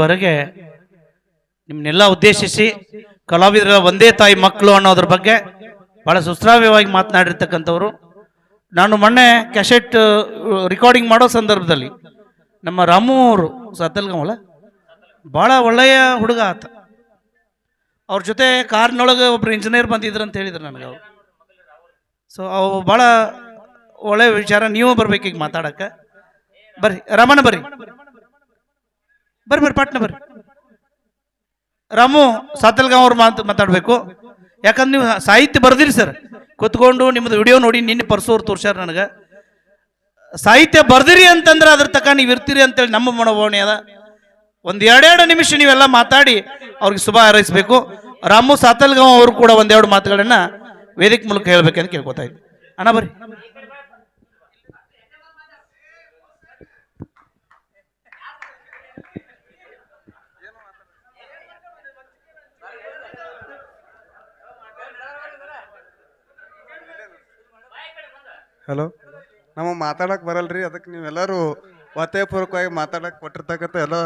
ವರೆಗೆ ನಿಮ್ಮನ್ನೆಲ್ಲ ಉದ್ದೇಶಿಸಿ ಕಲಾವಿದರ ಒಂದೇ ತಾಯಿ ಮಕ್ಕಳು ಅನ್ನೋದ್ರ ಬಗ್ಗೆ ಬಹಳ ಸುಶ್ರಾವ್ಯವಾಗಿ ಮಾತನಾಡಿರ್ತಕ್ಕಂಥವ್ರು. ನಾನು ಮೊನ್ನೆ ಕ್ಯಾಸೆಟ್ ರೆಕಾರ್ಡಿಂಗ್ ಮಾಡೋ ಸಂದರ್ಭದಲ್ಲಿ ನಮ್ಮ ರಾಮು ಅವರು ಸತ್ತಲ್ಗಮಲ ಭಾಳ ಒಳ್ಳೆಯ ಹುಡುಗ ಆತ. ಅವ್ರ ಜೊತೆ ಕಾರ್ನೊಳಗೆ ಒಬ್ರು ಇಂಜಿನಿಯರ್ ಬಂದಿದ್ರು ಅಂತ ಹೇಳಿದ್ರು ನನಗೆ ಅವರು. ಸೊ ಅವು ಭಾಳ ಒಳ್ಳೆಯ ವಿಚಾರ. ನೀವು ಬರ್ಬೇಕು ಈಗ ಮಾತಾಡಕ್ಕೆ. ಬರ್ರಿ ರಾಮಣ್ಣ, ಬರ್ರಿ ಬರ್ರಿ ಬರ್ರಿ ಪಾಟ್ನ ಬರ್ರಿ. ರಾಮು ಸಾತಲ್ಗಾಂವ್ ಅವ್ರು ಮಾತಾಡಬೇಕು. ಯಾಕಂದ್ರೆ ನೀವು ಸಾಹಿತ್ಯ ಬರ್ದಿರಿ ಸರ್. ಕುತ್ಕೊಂಡು ನಿಮ್ಮದು ವಿಡಿಯೋ ನೋಡಿ ನಿನ್ನೆ ಪರ್ಸೋರು ತೋರ್ಸ್ಯಾರ ನನಗೆ. ಸಾಹಿತ್ಯ ಬರ್ದಿರಿ ಅಂತಂದ್ರೆ ಅದ್ರ ತಕ್ಕ ನೀವು ಇರ್ತೀರಿ ಅಂತೇಳಿ ನಮ್ಮ ಮನೋಭಾವನೆ ಅದ. ಒಂದು ಎರಡೆರಡು ನಿಮಿಷ ನೀವೆಲ್ಲ ಮಾತಾಡಿ ಅವ್ರಿಗೆ ಶುಭ ಹಾರೈಸಬೇಕು. ರಾಮು ಸಾತಲ್ಗಾಂವ್ ಅವರು ಕೂಡ ಒಂದೆರಡು ಮಾತುಗಳನ್ನ ವೇದಿಕೆ ಮೂಲಕ ಹೇಳ್ಬೇಕಂತ ಕೇಳ್ಕೊತಾ ಇದ್ದೆ. ಅಣ್ಣ ಬರ್ರಿ. ಹಲೋ, ನಮ್ಮ ಮಾತಾಡಕ್ಕೆ ಬರಲ್ರಿ, ಅದಕ್ಕೆ ನೀವೆಲ್ಲರೂ ಒತ್ತಾಯಪೂರ್ವಕವಾಗಿ ಮಾತಾಡಕ್ಕೆ ಕೊಟ್ಟಿರ್ತಕ್ಕಂಥ ಎಲ್ಲ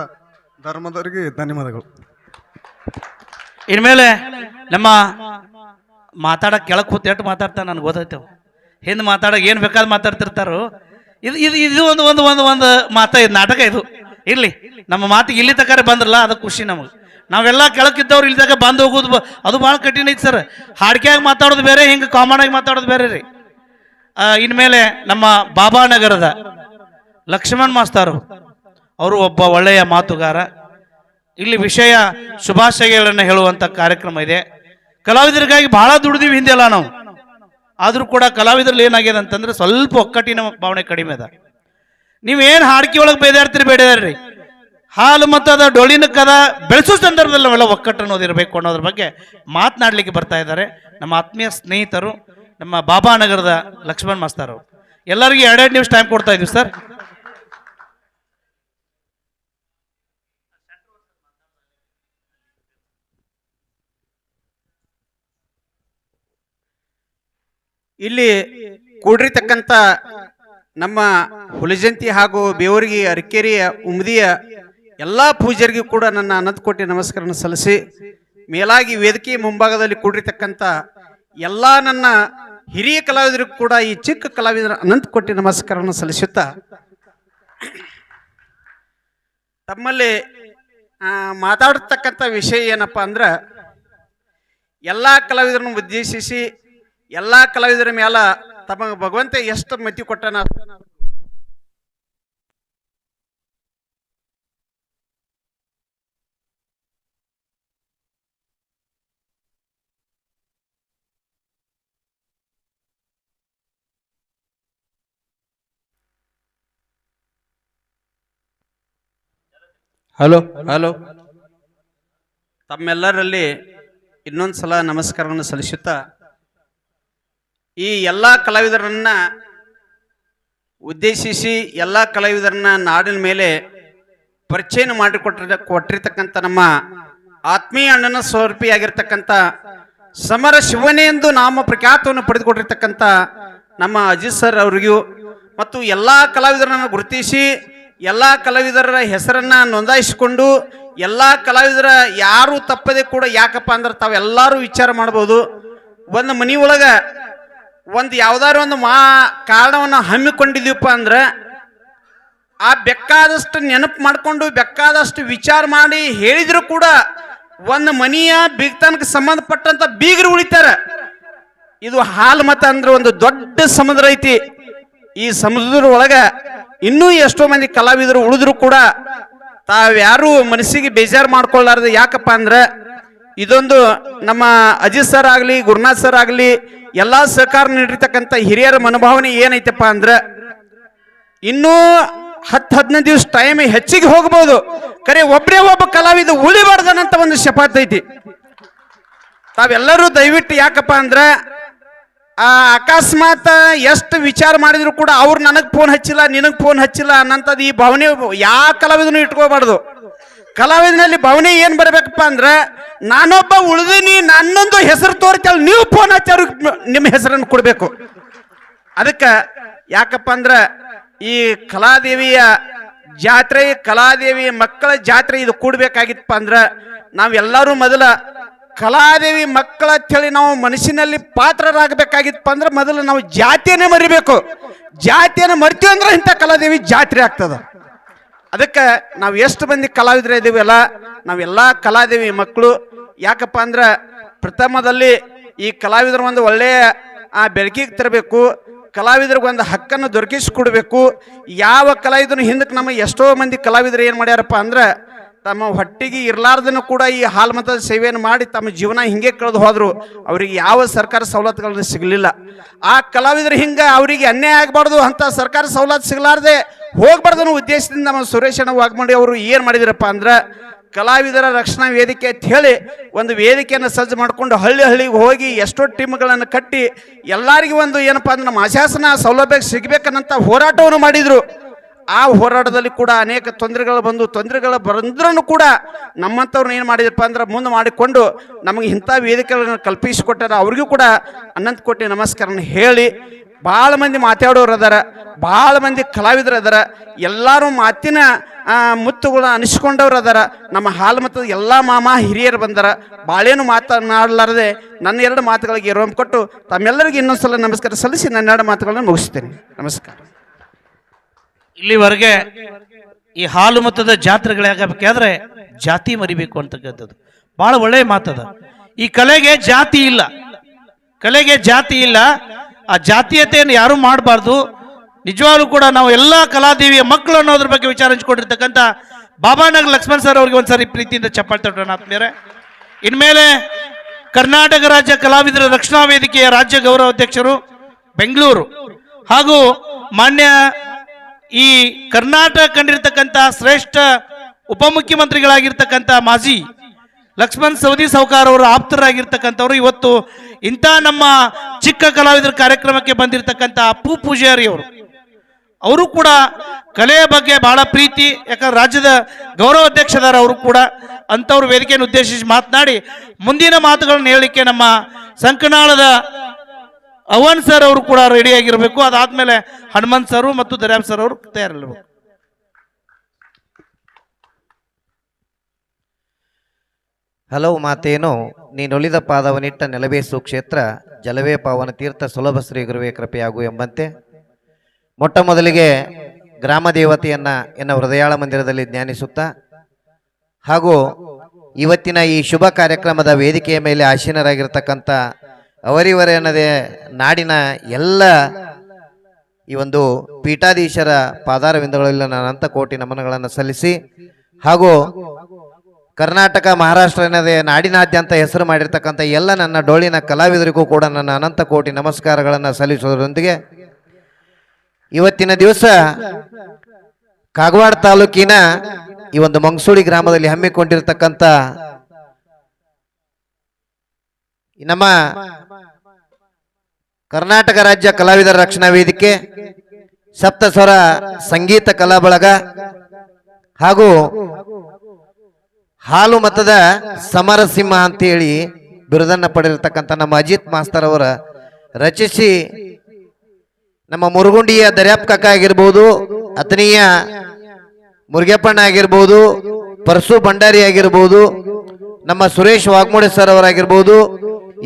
ಧರ್ಮದವರಿಗೆ ಧನ್ಯವಾದಗಳು. ಇನ್ಮೇಲೆ ನಮ್ಮ ಮಾತಾಡಕ್ಕೆ ಕೆಳಗೆ ಕೂತು ಎಷ್ಟು ಮಾತಾಡ್ತಾ ನನಗೆ ಗೊತ್ತಾಯ್ತೇವೆ. ಹಿಂದೆ ಮಾತಾಡೋಕೆ ಏನು ಬೇಕಾದ್ರೆ ಮಾತಾಡ್ತಿರ್ತಾರೋ. ಇದು ಇದು ಇದು ಒಂದು ಒಂದು ಒಂದು ಒಂದು ಮಾತಾ ಇದು ನಾಟಕ ಇದು ಇರಲಿ. ನಮ್ಮ ಮಾತಿಗೆ ಇಲ್ಲಿ ತನಕ ಬಂದ್ರಲ್ಲ ಅದು ಖುಷಿ ನಮಗೆ. ನಾವೆಲ್ಲ ಕೆಳಕ್ಕಿದ್ದವ್ರು ಇಲ್ಲಿ ತನಕ ಬಂದು ಹೋಗೋದು ಅದು ಭಾಳ ಕಠಿಣ ಐತೆ ಸರ್. ಹಾಡ್ಕೆಯಾಗಿ ಮಾತಾಡೋದು ಬೇರೆ, ಹಿಂಗೆ ಕಾಮನ್ ಆಗಿ ಮಾತಾಡೋದು ಬೇರೆ ರೀ. ಇನ್ಮೇಲೆ ನಮ್ಮ ಬಾಬಾನಗರದ ಲಕ್ಷ್ಮಣ್ ಮಾಸ್ತರು ಅವರು ಒಬ್ಬ ಒಳ್ಳೆಯ ಮಾತುಗಾರ. ಇಲ್ಲಿ ವಿಷಯ ಶುಭಾಶಯಗಳನ್ನು ಹೇಳುವಂಥ ಕಾರ್ಯಕ್ರಮ ಇದೆ. ಕಲಾವಿದರಿಗಾಗಿ ಬಹಳ ದುಡಿದೀವಿ ಹಿಂದೆಲ್ಲ ನಾವು. ಆದರೂ ಕೂಡ ಕಲಾವಿದ್ರಲ್ಲಿ ಏನಾಗಿದೆ ಅಂತಂದ್ರೆ ಸ್ವಲ್ಪ ಒಕ್ಕಟ್ಟಿನ ಭಾವನೆ ಕಡಿಮೆ ಅದ. ನೀವೇನು ಹಾಡ್ಕಿ ಒಳಗೆ ಬೇದಾಡ್ರಿ, ಹಾಲು ಮತ್ತು ಅದ ಡೊಳ್ಳಿನ ಕದ ಬೆಳೆಸೋ ಸಂದರ್ಭದಲ್ಲಿ ನಾವೆಲ್ಲ ಒಕ್ಕಟ್ಟು ಅನ್ನೋದಿರಬೇಕು ಅನ್ನೋದ್ರ ಬಗ್ಗೆ ಮಾತನಾಡಲಿಕ್ಕೆ ಬರ್ತಾ ಇದ್ದಾರೆ ನಮ್ಮ ಆತ್ಮೀಯ ಸ್ನೇಹಿತರು, ನಮ್ಮ ಬಾಬಾನಗರದ ಲಕ್ಷ್ಮಣ್ ಮಾಸ್ತರ್ ಅವರು. ಎಲ್ಲರಿಗೂ ಎರಡೆರಡು ನಿಮಿಷ ಟೈಮ್ ಕೊಡ್ತಾ ಇದೀವಿ ಸರ್. ಇಲ್ಲಿ ಕೂಡಿರ್ತಕ್ಕಂಥ ನಮ್ಮ ಹುಲಿಜಂತಿ ಹಾಗೂ ಬೇವರಿಗೆ ಅರಕೇರಿಯ ಉಮ್ದಿಯ ಎಲ್ಲ ಪೂಜಾರಿಗೂ ಕೂಡ ನನ್ನ ಅನಂತ ಕೋಟಿ ನಮಸ್ಕಾರವನ್ನು ಸಲ್ಲಿಸಿ, ಮೇಲಾಗಿ ವೇದಿಕೆ ಮುಂಭಾಗದಲ್ಲಿ ಕೂಡಿರ್ತಕ್ಕಂಥ ಎಲ್ಲ ನನ್ನ ಹಿರಿಯ ಕಲಾವಿದರಿಗೂ ಕೂಡ ಈ ಚಿಕ್ಕ ಕಲಾವಿದರ ಅನಂತ ಕೋಟಿ ನಮಸ್ಕಾರವನ್ನು ಸಲ್ಲಿಸುತ್ತಾ, ತಮ್ಮಲ್ಲಿ ಮಾತಾಡತಕ್ಕಂಥ ವಿಷಯ ಏನಪ್ಪ ಅಂದ್ರೆ, ಎಲ್ಲ ಕಲಾವಿದರನ್ನು ಉದ್ದೇಶಿಸಿ ಎಲ್ಲ ಕಲಾವಿದರ ಮೇಲ ತಮಗೆ ಭಗವಂತ ಎಷ್ಟು ಮತಿ ಕೊಟ್ಟನ. ಹಲೋ ಹಲೋ ತಮ್ಮೆಲ್ಲರಲ್ಲಿ ಇನ್ನೊಂದು ಸಲ ನಮಸ್ಕಾರವನ್ನು ಸಲ್ಲಿಸುತ್ತಾ, ಈ ಎಲ್ಲ ಕಲಾವಿದರನ್ನ ಉದ್ದೇಶಿಸಿ ಎಲ್ಲ ಕಲಾವಿದರನ್ನ ನಾಡಿನ ಮೇಲೆ ಪರಿಚಯ ಕೊಟ್ಟಿರ್ತಕ್ಕಂಥ ನಮ್ಮ ಆತ್ಮೀಯ ಅಣ್ಣನ ಸ್ವರೂಪಿಯಾಗಿರ್ತಕ್ಕಂಥ ಸಮರ ಶಿವನೇ ಎಂದು ನಾಮ ಪ್ರಖ್ಯಾತವನ್ನು ಪಡೆದುಕೊಟ್ಟಿರ್ತಕ್ಕಂಥ ನಮ್ಮ ಅಜಿತ್ ಸರ್ ಅವರಿಗೂ ಮತ್ತು ಎಲ್ಲ ಕಲಾವಿದರನ್ನು ಗುರುತಿಸಿ ಎಲ್ಲ ಕಲಾವಿದರ ಹೆಸರನ್ನ ನೋಂದಾಯಿಸಿಕೊಂಡು ಎಲ್ಲ ಕಲಾವಿದರ ಯಾರು ತಪ್ಪದೆ ಕೂಡ, ಯಾಕಪ್ಪ ಅಂದ್ರೆ ತಾವೆಲ್ಲರೂ ವಿಚಾರ ಮಾಡ್ಬೋದು, ಒಂದು ಮನಿ ಒಳಗ ಒಂದು ಯಾವ್ದಾರು ಒಂದು ಕಾರಣವನ್ನು ಹಮ್ಮಿಕೊಂಡಿದೀವಪ್ಪ ಅಂದ್ರೆ ಆ ಬೇಕಾದಷ್ಟು ನೆನಪು ಮಾಡಿಕೊಂಡು ಬೇಕಾದಷ್ಟು ವಿಚಾರ ಮಾಡಿ ಹೇಳಿದ್ರು ಕೂಡ ಒಂದು ಮನೆಯ ಬೀಗತನಕ್ಕೆ ಸಂಬಂಧಪಟ್ಟಂತ ಬೀಗರು ಉಳಿತಾರೆ. ಇದು ಹಾಲು ಮತ ಅಂದ್ರೆ ಒಂದು ದೊಡ್ಡ ಸಮುದ್ರ ಐತಿ. ಈ ಸಮುದ್ರದ ಒಳಗ ಇನ್ನೂ ಎಷ್ಟೋ ಮಂದಿ ಕಲಾವಿದರು ಉಳಿದ್ರು ಕೂಡ ತಾವ್ಯಾರು ಮನಸ್ಸಿಗೆ ಬೇಜಾರು ಮಾಡ್ಕೊಳ್ಳಾರ್ದು. ಯಾಕಪ್ಪ ಅಂದ್ರೆ ಇದೊಂದು ನಮ್ಮ ಅಜಿತ್ ಸರ್ ಆಗಲಿ ಗುರುನಾಥ್ ಸರ್ ಆಗಲಿ ಎಲ್ಲ ಸಹಕಾರ ನೀಡಿರ್ತಕ್ಕಂಥ ಹಿರಿಯರ ಮನೋಭಾವನೆ ಏನೈತಪ್ಪ ಅಂದ್ರೆ, ಇನ್ನೂ 10-15 ದಿವಸ ಟೈಮ್ ಹೆಚ್ಚಿಗೆ ಹೋಗ್ಬೋದು, ಖರೆ ಒಬ್ಬರೇ ಒಬ್ಬ ಕಲಾವಿದ ಉಳಿಬಾರ್ದನಂತ ಒಂದು ಶಪಥ ಐತಿ. ತಾವೆಲ್ಲರೂ ದಯವಿಟ್ಟು, ಯಾಕಪ್ಪ ಅಂದ್ರೆ ಅಕಸ್ಮಾತ್ ಎಷ್ಟು ವಿಚಾರ ಮಾಡಿದ್ರು ಕೂಡ ಅವ್ರು ನನಗೆ ಫೋನ್ ಹಚ್ಚಿಲ್ಲ ನಿನಗೆ ಫೋನ್ ಹಚ್ಚಿಲ್ಲ ಅನ್ನಂಥದ್ದು ಈ ಭಾವನೆ ಯಾವ ಕಲಾವಿದನು ಇಟ್ಕೋಬಾರ್ದು. ಕಲಾವಿದನಲ್ಲಿ ಭಾವನೆ ಏನ್ ಬರ್ಬೇಕಪ್ಪ ಅಂದ್ರೆ, ನಾನೊಬ್ಬ ಉಳಿದೀನಿ, ನನ್ನೊಂದು ಹೆಸರು ತೋರಿಸಲ್ಲ, ನೀವು ಫೋನ್ ಹಚ್ಚೋರು ನಿಮ್ಮ ಹೆಸರನ್ನು ಕೊಡ್ಬೇಕು. ಅದಕ್ಕೆ ಯಾಕಪ್ಪ ಅಂದ್ರೆ ಈ ಕಲಾದೇವಿಯ ಜಾತ್ರೆ ಕಲಾದೇವಿ ಮಕ್ಕಳ ಜಾತ್ರೆ ಇದು ಕೂಡ್ಬೇಕಾಗಿತ್ತಪ್ಪ ಅಂದ್ರ ನಾವೆಲ್ಲರೂ ಮೊದಲ ಕಲಾದೇವಿ ಮಕ್ಕಳ ಅಂತೇಳಿ ನಾವು ಮನಸ್ಸಿನಲ್ಲಿ ಪಾತ್ರರಾಗಬೇಕಾಗಿತ್ತಪ್ಪ ಅಂದ್ರೆ ಮೊದಲು ನಾವು ಜಾತಿಯನ್ನೇ ಮರಿಬೇಕು. ಜಾತಿಯನ್ನು ಮರಿತೀವಿ ಅಂದ್ರೆ ಇಂಥ ಕಲಾದೇವಿ ಜಾತ್ರೆ ಆಗ್ತದ. ಅದಕ್ಕೆ ನಾವು ಎಷ್ಟು ಮಂದಿ ಕಲಾವಿದರು ಇದೀವಲ್ಲ, ನಾವೆಲ್ಲ ಕಲಾದೇವಿ ಮಕ್ಕಳು. ಯಾಕಪ್ಪ ಅಂದ್ರೆ ಪ್ರಥಮದಲ್ಲಿ ಈ ಕಲಾವಿದರು ಒಂದು ಒಳ್ಳೆಯ ಬೆಳಕಿಗೆ ತರಬೇಕು, ಕಲಾವಿದರಿಗೆ ಒಂದು ಹಕ್ಕನ್ನು ದೊರಕಿಸಿಕೊಡ್ಬೇಕು. ಯಾವ ಕಲಾವಿದನು ಹಿಂದಕ್ಕೆ ನಮ್ಮ ಎಷ್ಟೋ ಮಂದಿ ಕಲಾವಿದರು ಏನು ಮಾಡ್ಯಾರಪ್ಪ ಅಂದ್ರೆ ತಮ್ಮ ಹೊಟ್ಟಿಗೆ ಇರಲಾರ್ದನ್ನು ಕೂಡ ಈ ಹಾಲು ಮತದ ಸೇವೆಯನ್ನು ಮಾಡಿ ತಮ್ಮ ಜೀವನ ಹಿಂಗೆ ಕಳೆದು ಹೋದ್ರು. ಅವರಿಗೆ ಯಾವ ಸರ್ಕಾರ ಸವಲತ್ತುಗಳನ್ನು ಸಿಗಲಿಲ್ಲ. ಆ ಕಲಾವಿದರು ಹಿಂಗೆ ಅವರಿಗೆ ಅನ್ಯಾಯ ಆಗಬಾರ್ದು, ಅಂತ ಸರ್ಕಾರ ಸವಲತ್ತು ಸಿಗಲಾರ್ದೆ ಹೋಗ್ಬಾರ್ದು ಅನ್ನೋ ಉದ್ದೇಶದಿಂದ ನಮ್ಮ ಸುರೇಶಣ್ಣ ವಾಗ್ಮಂಡಿ ಅವರು ಏನು ಮಾಡಿದ್ರಪ್ಪ ಅಂದ್ರೆ ಕಲಾವಿದರ ರಕ್ಷಣಾ ವೇದಿಕೆ ಅಂತ ಹೇಳಿ ಒಂದು ವೇದಿಕೆಯನ್ನು ಸಜ್ಜು ಮಾಡಿಕೊಂಡು ಹಳ್ಳಿ ಹಳ್ಳಿಗೆ ಹೋಗಿ ಎಷ್ಟೋ ಟೀಮ್ಗಳನ್ನು ಕಟ್ಟಿ ಎಲ್ಲರಿಗೂ ಒಂದು ಏನಪ್ಪ ಅಂದ್ರೆ ನಮ್ಮ ಆಶಾಸನ ಸೌಲಭ್ಯ ಸಿಗಬೇಕನ್ನಂತ ಹೋರಾಟವನ್ನು ಮಾಡಿದ್ರು. ಆ ಹೋರಾಟದಲ್ಲಿ ಕೂಡ ಅನೇಕ ತೊಂದರೆಗಳು ಬಂದ್ರೂ ಕೂಡ ನಮ್ಮಂಥವ್ರನ್ನ ಏನು ಮಾಡಿದಪ್ಪ ಅಂದ್ರೆ ಮುಂದೆ ಮಾಡಿಕೊಂಡು ನಮಗೆ ಇಂಥ ವೇದಿಕೆಗಳನ್ನು ಕಲ್ಪಿಸಿಕೊಟ್ಟಾರ. ಅವ್ರಿಗೂ ಕೂಡ ಅನಂತ ಕೋಟಿ ನಮಸ್ಕಾರನ ಹೇಳಿ, ಭಾಳ ಮಂದಿ ಮಾತಾಡೋರು ಅದಾರ, ಭಾಳ ಮಂದಿ ಕಲಾವಿದರು ಅದಾರ, ಎಲ್ಲರೂ ಮಾತಿನ ಮುತ್ತುಗಳ ಅನಿಸ್ಕೊಂಡವ್ರು ಅದಾರ. ನಮ್ಮ ಹಾಲು ಮತದ ಎಲ್ಲ ಮಾಮ ಹಿರಿಯರು ಬಂದಾರ. ಭಾಳೇನು ಮಾತನಾಡಲಾರದೆ ನನ್ನ ಎರಡು ಮಾತುಗಳಿಗೆ ಇರೋಮ್ ಕೊಟ್ಟು ತಮ್ಮೆಲ್ಲರಿಗೂ ಇನ್ನೊಂದ್ಸಲ ನಮಸ್ಕಾರ ಸಲ್ಲಿಸಿ ನನ್ನ ಎರಡು ಮಾತುಗಳನ್ನು ಮುಗಿಸ್ತೇನೆ. ನಮಸ್ಕಾರ. ಇಲ್ಲಿವರೆಗೆ ಈ ಹಾಲು ಮತದ ಜಾತ್ರೆಗಳಾಗಬೇಕಾದ್ರೆ ಜಾತಿ ಮರಿಬೇಕು ಅಂತಕ್ಕಂಥದ್ದು ಬಹಳ ಒಳ್ಳೆಯ ಮಾತದ. ಈ ಕಲೆಗೆ ಜಾತಿ ಇಲ್ಲ, ಕಲೆಗೆ ಜಾತಿ ಇಲ್ಲ. ಆ ಜಾತೀಯತೆಯನ್ನು ಯಾರು ಮಾಡಬಾರ್ದು. ನಿಜವಾಗ್ಲೂ ಕೂಡ ನಾವು ಎಲ್ಲ ಕಲಾದೇವಿಯ ಮಕ್ಕಳು ಅನ್ನೋದ್ರ ಬಗ್ಗೆ ವಿಚಾರ ಹಂಚಿಕೊಂಡಿರ್ತಕ್ಕಂಥ ಬಾಬಾನಗರ್ ಲಕ್ಷ್ಮಣ್ ಸರ್ ಅವ್ರಿಗೆ ಒಂದ್ಸರಿ ಪ್ರೀತಿಯಿಂದ ಚಪ್ಪಾಳೆ ತಟ್ಟೋಣ ಆತ್ಮೀಯರೇ. ಇನ್ಮೇಲೆ ಕರ್ನಾಟಕ ರಾಜ್ಯ ಕಲಾವಿದರ ರಕ್ಷಣಾ ವೇದಿಕೆಯ ರಾಜ್ಯ ಗೌರವ ಅಧ್ಯಕ್ಷರು ಬೆಂಗಳೂರು ಹಾಗೂ ಮಾನ್ಯ ಈ ಕರ್ನಾಟಕ ಕಂಡಿರ್ತಕ್ಕಂಥ ಶ್ರೇಷ್ಠ ಉಪಮುಖ್ಯಮಂತ್ರಿಗಳಾಗಿರ್ತಕ್ಕಂಥ ಮಾಜಿ ಲಕ್ಷ್ಮಣ್ ಸವದಿ ಸಾವ್ಕಾರ್ ಅವರು ಆಪ್ತರಾಗಿರ್ತಕ್ಕಂಥವ್ರು ಇವತ್ತು ಇಂಥ ನಮ್ಮ ಚಿಕ್ಕ ಕಲಾವಿದರ ಕಾರ್ಯಕ್ರಮಕ್ಕೆ ಬಂದಿರತಕ್ಕಂಥ ಅಪ್ಪು ಪೂಜಾರಿ ಅವರು ಕೂಡ ಕಲೆಯ ಬಗ್ಗೆ ಬಹಳ ಪ್ರೀತಿ. ಯಾಕಂದ್ರೆ ರಾಜ್ಯದ ಗೌರವ ಅಧ್ಯಕ್ಷದಾರ ಅವರು ಕೂಡ ಅಂಥವ್ರು ವೇದಿಕೆಯನ್ನು ಉದ್ದೇಶಿಸಿ ಮಾತನಾಡಿ ಮುಂದಿನ ಮಾತುಗಳನ್ನು ಹೇಳಲಿಕ್ಕೆ ನಮ್ಮ ಸಂಕನಾಳದ ಅವನ್ ಸರ್ ಅವರು ಕೂಡ ರೆಡಿಯಾಗಿರಬೇಕು. ಅದಾದ್ಮೇಲೆ ಹನುಮಂತ್ ಸರ್ ಮತ್ತು ದರ್ಯಾಬ್ ಸರ್ ಅವರು ತಯಾರಿರಬೇಕು. ಹಲವು ಮಾತೇನು ನೀನೊಲಿದ ಪಾದವನಿಟ್ಟ ನೆಲವೇ ಸುಕ್ಷೇತ್ರ, ಜಲವೇ ಪಾವನ ತೀರ್ಥ ಸುಲಭ ಶ್ರೀ ಗುರುವೇ ಕೃಪೆಯಾಗು ಎಂಬಂತೆ ಮೊಟ್ಟ ಮೊದಲಿಗೆ ಗ್ರಾಮ ದೇವತೆಯನ್ನ ಎನ್ನ ಹೃದಯಾಳ ಮಂದಿರದಲ್ಲಿ ಧ್ಯಾನಿಸುತ್ತಾ ಹಾಗೂ ಇವತ್ತಿನ ಈ ಶುಭ ಕಾರ್ಯಕ್ರಮದ ವೇದಿಕೆಯ ಮೇಲೆ ಆಸೀನರಾಗಿರ್ತಕ್ಕಂಥ ಅವರಿವರೆನ್ನದೇ ನಾಡಿನ ಎಲ್ಲ ಈ ಒಂದು ಪೀಠಾಧೀಶರ ಪಾದಾರವಿಂದಗಳಲ್ಲಿ ನಾನು ಅನಂತ ಕೋಟಿ ನಮನಗಳನ್ನು ಸಲ್ಲಿಸಿ ಹಾಗೂ ಕರ್ನಾಟಕ ಮಹಾರಾಷ್ಟ್ರ ಎನ್ನದೇ ನಾಡಿನಾದ್ಯಂತ ಹೆಸರು ಮಾಡಿರ್ತಕ್ಕಂಥ ಎಲ್ಲ ನನ್ನ ಡೊಳ್ಳಿನ ಕಲಾವಿದರಿಗೂ ಕೂಡ ನನ್ನ ಅನಂತ ಕೋಟಿ ನಮಸ್ಕಾರಗಳನ್ನು ಸಲ್ಲಿಸುವುದರೊಂದಿಗೆ ಇವತ್ತಿನ ದಿವಸ ಕಾಗವಾಡ ತಾಲೂಕಿನ ಈ ಒಂದು ಮಂಗಸೂಡಿ ಗ್ರಾಮದಲ್ಲಿ ಹಮ್ಮಿಕೊಂಡಿರ್ತಕ್ಕಂಥ ನಮ್ಮ ಕರ್ನಾಟಕ ರಾಜ್ಯ ಕಲಾವಿದರ ರಕ್ಷಣಾ ವೇದಿಕೆ, ಸಪ್ತಸ್ವರ ಸಂಗೀತ ಕಲಾ ಬಳಗ ಹಾಗೂ ಹಾಲು ಮತದ ಸಮರಸಿಂಹ ಅಂತೇಳಿ ಬಿರುದನ್ನ ಪಡೆದಿರ್ತಕ್ಕಂಥ ನಮ್ಮ ಅಜಿತ್ ಮಾಸ್ತರ್ ಅವರ ರಚಿಸಿ ನಮ್ಮ ಮುರುಗುಂಡಿಯ ದರ್ಯಾಪ್ ಕಾಕ ಆಗಿರ್ಬೋದು, ಅತನಿಯ ಮುರುಗಪ್ಪಣ್ಣ ಆಗಿರ್ಬೋದು, ಪರಸು ಭಂಡಾರಿ ಆಗಿರ್ಬೋದು, ನಮ್ಮ ಸುರೇಶ್ ವಾಗ್ಮೋಡೆ ಸರ್ ಅವರಾಗಿರ್ಬೋದು,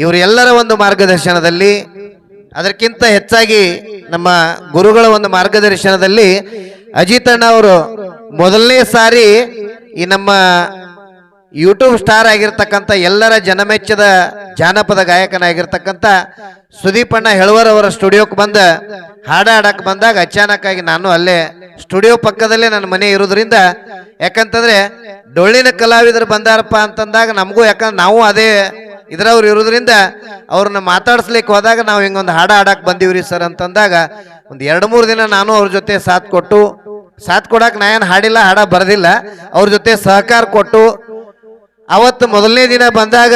ಇವರೆಲ್ಲರ ಒಂದು ಮಾರ್ಗದರ್ಶನದಲ್ಲಿ, ಅದಕ್ಕಿಂತ ಹೆಚ್ಚಾಗಿ ನಮ್ಮ ಗುರುಗಳ ಒಂದು ಮಾರ್ಗದರ್ಶನದಲ್ಲಿ ಅಜಿತ್ ಅಣ್ಣ ಅವರು ಮೊದಲನೇ ಸಾರಿ ಈ ನಮ್ಮ ಯೂಟ್ಯೂಬ್ ಸ್ಟಾರ್ ಆಗಿರ್ತಕ್ಕಂಥ ಎಲ್ಲರ ಜನಮೆಚ್ಚದ ಜಾನಪದ ಗಾಯಕನಾಗಿರ್ತಕ್ಕಂಥ ಸುದೀಪಣ್ಣ ಹೆಳವರ್ ಅವರ ಸ್ಟುಡಿಯೋಕ್ಕೆ ಬಂದ ಹಾಡ ಹಾಡಕ್ಕೆ ಬಂದಾಗ ಅಚಾನಕ್ ಆಗಿ ನಾನು ಅಲ್ಲೇ ಸ್ಟುಡಿಯೋ ಪಕ್ಕದಲ್ಲೇ ನನ್ನ ಮನೆ ಇರೋದ್ರಿಂದ, ಯಾಕಂತಂದ್ರೆ ಡೊಳ್ಳಿನ ಕಲಾವಿದರು ಬಂದಾರಪ್ಪ ಅಂತಂದಾಗ ನಮಗೂ, ಯಾಕಂದ್ರೆ ನಾವು ಅದೇ ಇದ್ರವ್ರು ಇರೋದ್ರಿಂದ ಅವ್ರನ್ನ ಮಾತಾಡ್ಸ್ಲಿಕ್ಕೆ ಹೋದಾಗ ನಾವು ಹಿಂಗೊಂದು ಹಾಡ ಹಾಡಕ್ ಬಂದೀವ್ರಿ ಸರ್ ಅಂತಂದಾಗ ಒಂದು 2-3 ದಿನ ನಾನು ಅವ್ರ ಜೊತೆ ಸಾಥ್ ಕೊಡಕ್ಕೆ ನಾ ಏನು ಹಾಡಿಲ್ಲ, ಹಾಡ ಬರೆದಿಲ್ಲ, ಅವ್ರ ಜೊತೆ ಸಹಕಾರ ಕೊಟ್ಟು ಅವತ್ತು ಮೊದಲನೇ ದಿನ ಬಂದಾಗ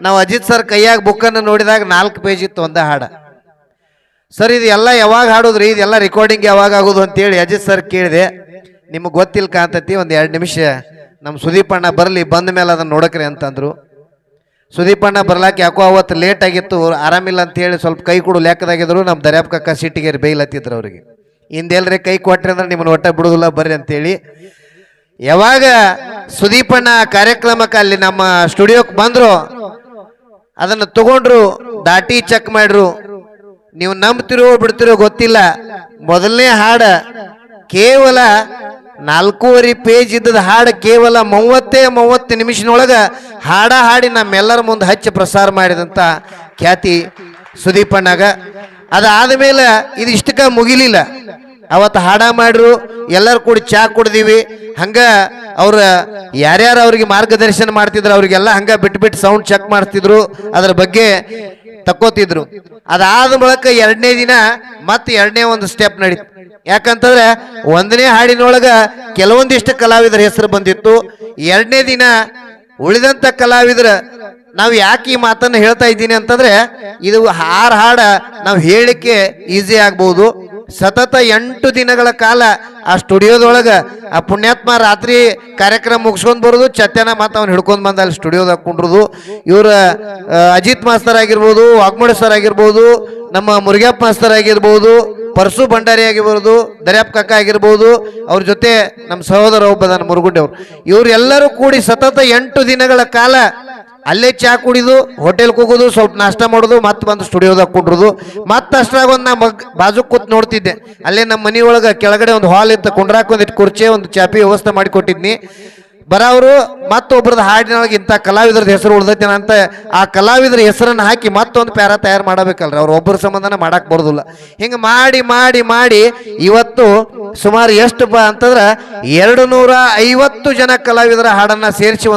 ನಾವು ಅಜಿತ್ ಸರ್ ಕೈಯಾಗ ಬುಕ್ಕನ್ನು ನೋಡಿದಾಗ 4 ಪೇಜ್ ಇತ್ತು ಒಂದ ಹಾಡ. ಸರ್ ಇದು ಎಲ್ಲ ಯಾವಾಗ ಹಾಡೋದ್ರಿ, ಇದೆಲ್ಲ ರೆಕಾರ್ಡಿಂಗ್ ಯಾವಾಗ ಆಗೋದು ಅಂತೇಳಿ ಅಜಿತ್ ಸರ್ ಕೇಳಿದೆ. ನಿಮಗೆ ಗೊತ್ತಿಲ್ಲ ಕಾಂತತಿ, ಒಂದು 2 ನಿಮಿಷ ನಮ್ಮ ಸುದೀಪಣ್ಣ ಬರಲಿ, ಬಂದ ಮೇಲೆ ಅದನ್ನು ನೋಡಕ್ರಿ ಅಂತಂದ್ರು. ಸುದೀಪಣ್ಣ ಬರ್ಲಾಕೆ ಯಾಕೋ ಅವತ್ತು ಲೇಟ್ ಆಗಿತ್ತು, ಆರಾಮಿಲ್ಲ ಅಂತ ಹೇಳಿ ಸ್ವಲ್ಪ ಕೈ ಕೊಡು ಲೆಕ್ಕದಾಗಿದ್ರು. ನಮ್ಮ ದರ್ಯಾಪ್ ಕಕ್ಕ ಸಿಟ್ಟಿಗೆ ಬೈಲತ್ತಿದ್ರು ಅವ್ರಿಗೆ. ಹಿಂದೆಲ್ರಿ ಕೈ ಕೊಟ್ರಿ ಅಂದ್ರೆ ನಿಮ್ಮನ್ನ ಒಟ್ಟ ಬಿಡುದಿಲ್ಲ ಬರ್ರಿ ಅಂತೇಳಿ. ಯಾವಾಗ ಸುದೀಪಣ್ಣ ಕಾರ್ಯಕ್ರಮಕ್ಕೆ ಅಲ್ಲಿ ನಮ್ಮ ಸ್ಟುಡಿಯೋಕ್ಕೆ ಬಂದ್ರು, ಅದನ್ನು ತಗೊಂಡ್ರು, ದಾಟಿ ಚೆಕ್ ಮಾಡ್ರು. ನೀವು ನಂಬ್ತಿರೋ ಬಿಡ್ತಿರೋ ಗೊತ್ತಿಲ್ಲ, ಮೊದಲನೇ ಹಾಡ ಕೇವಲ 4.5 ಪೇಜ್ ಇದ್ದದ ಹಾಡು ಕೇವಲ 30 ನಿಮಿಷನೊಳಗ ಹಾಡಿ ನಮ್ಮೆಲ್ಲರ ಮುಂದೆ ಹಚ್ಚಿ ಪ್ರಸಾರ ಮಾಡಿದಂತ ಖ್ಯಾತಿ ಸುದೀಪಣ್ಣಗ. ಅದಾದ ಮೇಲೆ ಇದು ಇಷ್ಟಕ್ಕ ಮುಗಿಲಿಲ್ಲ. ಅವತ್ತು ಹಾಡ ಮಾಡ್ರು, ಎಲ್ಲರೂ ಕೂಡಿ ಚಾ ಕುಡ್ದೀವಿ. ಹಂಗ ಅವ್ರ ಯಾರ್ಯಾರು ಅವ್ರಿಗೆ ಮಾರ್ಗದರ್ಶನ ಮಾಡ್ತಿದ್ರು ಅವ್ರಿಗೆಲ್ಲ ಹಂಗ ಬಿಟ್ಟು ಸೌಂಡ್ ಚೆಕ್ ಮಾಡ್ತಿದ್ರು, ಅದ್ರ ಬಗ್ಗೆ ತಕ್ಕೋತಿದ್ರು. ಅದಾದ ಬಳಿಕ 2ನೇ ದಿನ ಮತ್ತೆ 2ನೇ ಒಂದು ಸ್ಟೆಪ್ ನಡೀತು. ಯಾಕಂತಂದ್ರೆ 1ನೇ ಹಾಡಿನೊಳಗ ಕೆಲವೊಂದಿಷ್ಟು ಕಲಾವಿದರ ಹೆಸರು ಬಂದಿತ್ತು. 2ನೇ ದಿನ ಉಳಿದಂತ ಕಲಾವಿದರ, ನಾವು ಯಾಕೆ ಈ ಮಾತನ್ನು ಹೇಳ್ತಾ ಇದ್ದೀನಿ ಅಂತಂದ್ರೆ ಇದು ಹಾಡ ನಾವು ಹೇಳಿಕೆ ಈಸಿ ಆಗ್ಬಹುದು. ಸತತ 8 ದಿನಗಳ ಕಾಲ ಆ ಸ್ಟುಡಿಯೋದೊಳಗ ಆ ಪುಣ್ಯಾತ್ಮ ರಾತ್ರಿ ಕಾರ್ಯಕ್ರಮ ಮುಗಿಸ್ಕೊಂಡ್ ಬರೋದು, ಚತ್ಯನ ಮಾತು ಅವ್ನು ಹಿಡ್ಕೊಂಡ್ ಬಂದ ಅಲ್ಲಿ ಸ್ಟುಡಿಯೋದಾಗ ಕುಂಡ್ರದು. ಇವ್ರ ಅಜಿತ್ ಮಾಸ್ತರ್ ಆಗಿರ್ಬೋದು, ವಾಗ್ಮೋಡಿ ಸರ್ ಆಗಿರ್ಬೋದು, ನಮ್ಮ ಮುರುಗಪ್ಪ ಮಾಸ್ತರ್ ಆಗಿರ್ಬೋದು, ಪರಸು ಭಂಡಾರಿ ಆಗಿರ್ಬೋದು, ದರ್ಯಾಪ್ ಕಾಕ ಆಗಿರ್ಬೋದು, ಅವ್ರ ಜೊತೆ ನಮ್ಮ ಸಹೋದರ ಒಬ್ಬದಾನ ಮುರುಗುಂಡಿ ಅವರು, ಇವರೆಲ್ಲರೂ ಕೂಡಿ ಸತತ 8 ದಿನಗಳ ಕಾಲ ಅಲ್ಲೇ ಚಾ ಕುಡಿದು ಹೋಟೆಲ್ಗೆ ಹೋಗೋದು, ಸ್ವಲ್ಪ ನಾಷ್ಟ ಮಾಡೋದು, ಮತ್ತೆ ಬಂದು ಸ್ಟುಡಿಯೋದಾಗ ಕುಂಡ್ರದು. ಮತ್ತೆ ಅಷ್ಟ್ರಾಗ ಒಂದು ನಾ ಬಾಜು ಕೂತ್ ನೋಡ್ತಿದ್ದೆ. ಅಲ್ಲೇ ನಮ್ಮ ಮನೆಯೊಳಗೆ ಕೆಳಗಡೆ ಒಂದು ಹಾಲ್ ಇತ್ತು, ಕುಂಡ್ರಾಕ ಒಂದಿಟ್ಟು ಕುರ್ಚಿ ಒಂದು ಚಾಪಿ ವ್ಯವಸ್ಥೆ ಮಾಡಿ ಕೊಟ್ಟಿದ್ನಿ. ಬರೋರು ಮತ್ತೊಬ್ರದ್ದು ಹಾಡಿನೊಳಗೆ ಇಂಥ ಕಲಾವಿದ್ರದ ಹೆಸರು ಉಳ್ದೈತೇನ ಅಂತ ಆ ಕಲಾವಿದರ ಹೆಸರನ್ನು ಹಾಕಿ ಮತ್ತೊಂದು ಪ್ಯಾರ ತಯಾರು ಮಾಡಬೇಕಲ್ರಿ, ಅವ್ರ ಒಬ್ಬರ ಸಂಬಂಧನ ಮಾಡಕ್ ಬರೋದಿಲ್ಲ. ಹಿಂಗೆ ಮಾಡಿ ಇವತ್ತು ಸುಮಾರು ಎಷ್ಟು ಅಂತಂದ್ರೆ 250 ಜನ ಕಲಾವಿದರ ಹಾಡನ್ನ ಸೇರಿಸಿ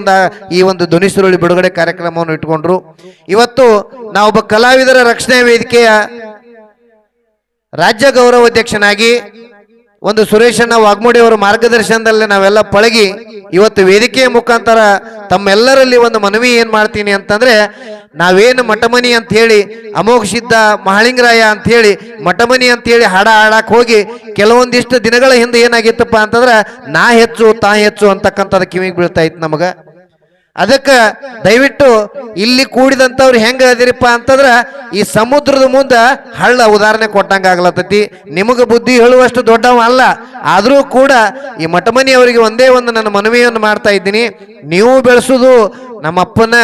ಈ ಒಂದು ಧ್ವನಿ ಸುರುಳಿ ಬಿಡುಗಡೆ ಕಾರ್ಯಕ್ರಮವನ್ನು ಇಟ್ಕೊಂಡ್ರು. ಇವತ್ತು ನಾವೊಬ್ಬ ಕಲಾವಿದರ ರಕ್ಷಣಾ ವೇದಿಕೆಯ ರಾಜ್ಯ ಗೌರವಾಧ್ಯಕ್ಷನಾಗಿ ಒಂದು ಸುರೇಶಣ್ಣ ವಾಗ್ಮೋಡಿ ಅವರ ಮಾರ್ಗದರ್ಶನದಲ್ಲಿ ನಾವೆಲ್ಲ ಪಳಗಿ ಇವತ್ತು ವೇದಿಕೆಯ ಮುಖಾಂತರ ತಮ್ಮೆಲ್ಲರಲ್ಲಿ ಒಂದು ಮನವಿ ಏನ್ ಮಾಡ್ತೀನಿ ಅಂತಂದ್ರೆ, ನಾವೇನು ಮಠಮನಿ ಅಂತ ಹೇಳಿ ಅಮೋಘ ಸಿದ್ಧ ಮಹಾಲಿಂಗರಾಯ ಅಂತ ಹೇಳಿ ಮಠಮನಿ ಅಂತ ಹೇಳಿ ಹಾಡಕ್ ಹೋಗಿ ಕೆಲವೊಂದಿಷ್ಟು ದಿನಗಳ ಹಿಂದೆ ಏನಾಗಿತ್ತಪ್ಪ ಅಂತಂದ್ರೆ ನಾ ಹೆಚ್ಚು ತಾ ಹೆಚ್ಚು ಅಂತಕ್ಕಂಥದ್ದು ಕಿವಿಗೆ ಬೀಳ್ತಾ ಇತ್ತು ನಮಗ. ಅದಕ್ಕೆ ದಯವಿಟ್ಟು ಇಲ್ಲಿ ಕೂಡಿದಂಥವ್ರು ಹೆಂಗ ಅದಿರಪ್ಪ ಅಂತಂದ್ರ ಈ ಸಮುದ್ರದ ಮುಂದೆ ಹಳ್ಳ ಉದಾಹರಣೆ ಕೊಟ್ಟಂಗ ಆಗ್ಲತ್ತತಿ. ನಿಮಗೆ ಬುದ್ಧಿ ಹೇಳುವಷ್ಟು ದೊಡ್ಡವ ಅಲ್ಲ, ಆದರೂ ಕೂಡ ಈ ಮಠಮನಿ ಅವರಿಗೆ ಒಂದೇ ಒಂದು ನನ್ನ ಮನವಿಯನ್ನು ಮಾಡ್ತಾ ಇದ್ದೀನಿ. ನೀವು ಬೆಳೆಸುದು ನಮ್ಮಪ್ಪನ,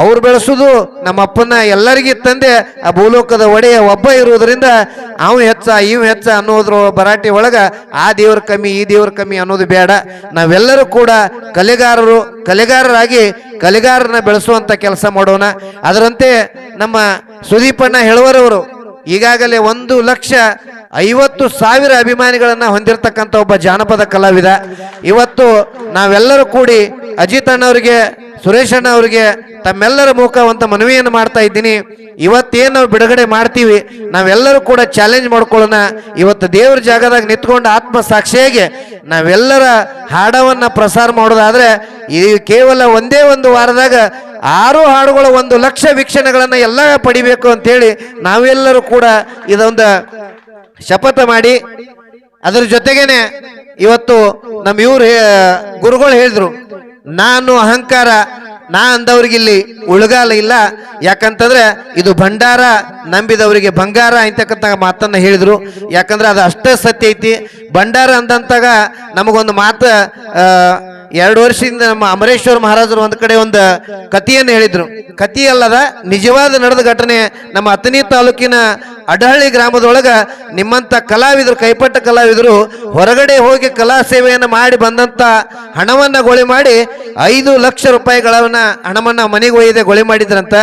ಅವ್ರು ಬೆಳೆಸುದು ನಮ್ಮಪ್ಪನ, ಎಲ್ಲರಿಗೂ ತಂದೆ ಆ ಭೂಲೋಕದ ಒಡೆಯ ಒಬ್ಬ ಇರುವುದರಿಂದ ಅವು ಹೆಚ್ಚ ಇವು ಹೆಚ್ಚ ಅನ್ನೋದ್ರ ಭರಾಟೆ ಒಳಗ ಆ ದೇವ್ರ ಕಮ್ಮಿ ಈ ದೇವ್ರ ಕಮ್ಮಿ ಅನ್ನೋದು ಬೇಡ. ನಾವೆಲ್ಲರೂ ಕೂಡ ಕಲೆಗಾರರಾಗಿ ಕಲೆಗಾರರನ್ನ ಬೆಳೆಸುವಂತ ಕೆಲಸ ಮಾಡೋಣ. ಅದರಂತೆ ನಮ್ಮ ಸುದೀಪಣ್ಣ ಹೆಳವರವರು ಈಗಾಗಲೇ 1,50,000 ಅಭಿಮಾನಿಗಳನ್ನ ಹೊಂದಿರತಕ್ಕಂಥ ಒಬ್ಬ ಜಾನಪದ ಕಲಾವಿದ. ಇವತ್ತು ನಾವೆಲ್ಲರೂ ಕೂಡಿ ಅಜಿತ್ ಅಣ್ಣವರಿಗೆ, ಸುರೇಶ್ ಅಣ್ಣ ಅವರಿಗೆ ತಮ್ಮೆಲ್ಲರ ಮುಖವಂತ ಮನವಿಯನ್ನು ಮಾಡ್ತಾ ಇದ್ದೀನಿ. ಇವತ್ತೇನು ನಾವು ಬಿಡುಗಡೆ ಮಾಡ್ತೀವಿ ನಾವೆಲ್ಲರೂ ಕೂಡ ಚಾಲೆಂಜ್ ಮಾಡ್ಕೊಳ್ಳೋಣ. ಇವತ್ತು ದೇವ್ರ ಜಾಗದಾಗ ನಿಂತ್ಕೊಂಡು ಆತ್ಮ ಸಾಕ್ಷಿಯಾಗಿ ನಾವೆಲ್ಲರ ಹಾಡವನ್ನ ಪ್ರಸಾರ ಮಾಡೋದಾದ್ರೆ ಇದು ಕೇವಲ ಒಂದೇ ಒಂದು ವಾರದಾಗ 6 ಹಾಡುಗಳ 1 ಲಕ್ಷ ವೀಕ್ಷಣೆಗಳನ್ನ ಎಲ್ಲ ಪಡಿಬೇಕು ಅಂತೇಳಿ ನಾವೆಲ್ಲರೂ ಕೂಡ ಇದೊಂದು ಶಪಥ ಮಾಡಿ, ಅದರ ಜೊತೆಗೇನೆ ಇವತ್ತು ನಮ್ಮ ಇವ್ರು ಗುರುಗಳು ಹೇಳಿದ್ರು, ನಾನು ಅಹಂಕಾರ ನಾ ಅಂದವ್ರಿಗಿಲ್ಲಿ ಉಳುಗಾಲ ಇಲ್ಲ, ಯಾಕಂತಂದ್ರೆ ಇದು ಭಂಡಾರ ನಂಬಿದವರಿಗೆ ಬಂಗಾರ ಅಂತಕ್ಕಂಥ ಮಾತನ್ನ ಹೇಳಿದ್ರು. ಯಾಕಂದ್ರೆ ಅದು ಅಷ್ಟೇ ಸತ್ಯ ಐತಿ. ಭಂಡಾರ ಅಂದಂತಾಗ ನಮಗೊಂದು ಮಾತು 2 ವರ್ಷದಿಂದ ನಮ್ಮ ಅಮರೇಶ್ವರ ಮಹಾರಾಜರು ಒಂದು ಕಡೆ ಒಂದು ಕಥೆಯನ್ನು ಹೇಳಿದ್ರು. ಕಥೆ ಅಲ್ಲದ ನಿಜವಾದ ನಡೆದ ಘಟನೆ. ನಮ್ಮ ಅಥಣಿ ತಾಲೂಕಿನ ಅಡಹಳ್ಳಿ ಗ್ರಾಮದೊಳಗ ನಿಮ್ಮಂತ ಕಲಾವಿದರು, ಕೈಪಟ್ಟ ಕಲಾವಿದರು ಹೊರಗಡೆ ಹೋಗಿ ಕಲಾ ಸೇವೆಯನ್ನು ಮಾಡಿ ಬಂದಂತ ಹಣವನ್ನ ಗೊಳೆ ಮಾಡಿ 5 ಲಕ್ಷ ರೂಪಾಯಿಗಳನ್ನ ಹಣವನ್ನ ಮನೆಗೆ ಒಯ್ಯದೆ ಗೊಳೆ ಮಾಡಿದ್ರಂತ.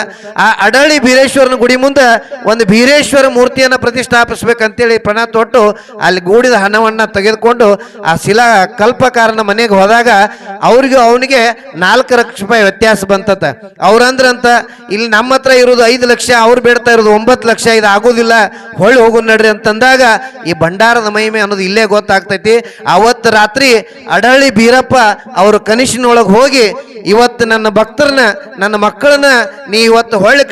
ಆ ಅಡಹಳ್ಳಿ ಬೀರೇಶ್ವರನ ಗುಡಿ ಮುಂದೆ ಒಂದು ಬೀರೇಶ್ವರ ಮೂರ್ತಿಯನ್ನ ಪ್ರತಿಷ್ಠಾಪಿಸ್ಬೇಕಂತೇಳಿ ಪಣ ತೊಟ್ಟು ಅಲ್ಲಿ ಗೂಡಿದ ಹಣವನ್ನ ತೆಗೆದುಕೊಂಡು ಆ ಶಿಲಾ ಕಲ್ಪಕಾರನ ಮನೆಗೆ ಹೋದಾಗ ಅವನಿಗೆ 4 ಲಕ್ಷ ರೂಪಾಯಿ ವ್ಯತ್ಯಾಸ ಬಂತತ. ಅವ್ರಂದ್ರಂತ ಇಲ್ಲಿ ನಮ್ಮ ಹತ್ರ ಇರೋದು 5 ಲಕ್ಷ, ಅವ್ರು ಬೇಡ್ತಾ ಇರೋದು 9 ಲಕ್ಷ, ಇದು ಆಗೋದಿಲ್ಲ, ಹೊಳ್ಳಿ ಹೋಗು ನಡ್ರಿ ಅಂತಂದಾಗ ಈ ಭಂಡಾರದ ಮಹಿಮೆ ಅನ್ನೋದು ಇಲ್ಲೇ ಗೊತ್ತಾಗ್ತೈತಿ. ಅವತ್ತು ರಾತ್ರಿ ಅಡಹಳ್ಳಿ ಬೀರಪ್ಪ ಅವರು ಕನಸಿನೊಳಗೆ ಹೋಗಿ ಇವತ್ತು ನನ್ನ ಭಕ್ತರನ್ನ ನನ್ನ ಮಕ್ಕಳನ್ನ ನೀ ಇವತ್ತು ಹೊಳ್ಳಿ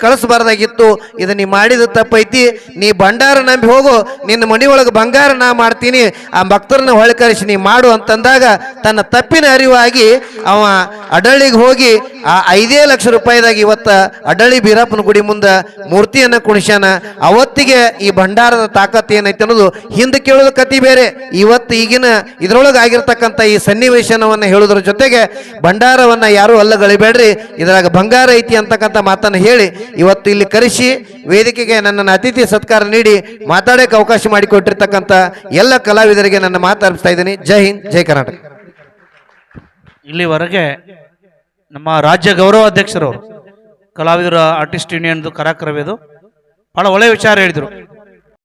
ಕಳಿಸಬಾರ್ದಾಗಿತ್ತು. ಇದು ನೀ ಮಾಡಿದ ತಪ್ಪೈತಿ. ನೀ ಭಂಡಾರ ನಂಬಿ ಹೋಗು, ನಿನ್ನ ಮನಿ ಒಳಗೆ ಬಂಗಾರ ನಾ ಮಾಡ್ತೀನಿ, ಆ ಭಕ್ತರನ್ನ ಹೊಳ್ಳಿ ಕಳಿಸಿ ನೀ ಮಾಡು ಅಂತಂದಾಗ ತನ್ನ ತಪ್ಪಿನ ಅರಿವಾಗಿ ಅವ ಅಡಳಿಗೆ ಹೋಗಿ ಆ 5 ಲಕ್ಷ ರೂಪಾಯಿದಾಗ ಇವತ್ತ ಅಡಳಿ ಬೀರಪ್ಪನ ಗುಡಿ ಮುಂದೆ ಮೂರ್ತಿಯನ್ನ ಕುಣಿಸ್ಯಾನ. ಅವತ್ತಿಗೆ ಈ ಭಂಡಾರದ ತಾಕತ್ ಏನೈತೆ ಅನ್ನೋದು ಹಿಂದೆ ಕೇಳೋದು ಕತಿ ಬೇರೆ. ಇವತ್ತು ಈಗಿನ ಇದ್ರೊಳಗೆ ಆಗಿರ್ತಕ್ಕಂಥ ಈ ಸನ್ನಿವೇಶನವನ್ನ ಹೇಳೋದ್ರ ಜೊತೆಗೆ ಭಂಡಾರವನ್ನ ಯಾರು ಅಲ್ಲಗಳಿಬೇಡ್ರಿ, ಇದ್ರಾಗ ಬಂಗಾರ ಐತಿ ಅಂತಕ್ಕಂಥ ಮಾತನ್ನು ಹೇಳಿ ಇವತ್ತು ಇಲ್ಲಿ ಕರೆಸಿ ವೇದಿಕೆಗೆ ನನ್ನನ್ನು ಅತಿಥಿ ಸತ್ಕಾರ ನೀಡಿ ಮಾತಾಡಕ್ಕೆ ಅವಕಾಶ ಮಾಡಿಕೊಟ್ಟಿರ್ತಕ್ಕಂಥ ಎಲ್ಲ ಕಲಾವಿದರಿಗೆ ನನ್ನ ಮಾತಾಡಿಸ್ತಾ ಇದ್ದೀನಿ. ಜೈ ಹಿಂದ್, ಜೈ ಕರ್ನಾಟಕ. ಇಲ್ಲಿವರೆಗೆ ನಮ್ಮ ರಾಜ್ಯ ಗೌರವ ಅಧ್ಯಕ್ಷರವರು ಕಲಾವಿದರ ಆರ್ಟಿಸ್ಟ್ ಯೂನಿಯನ್ದು ಕರಾಕರವಿದು ಭಾಳ ಒಳ್ಳೆಯ ವಿಚಾರ ಹೇಳಿದರು.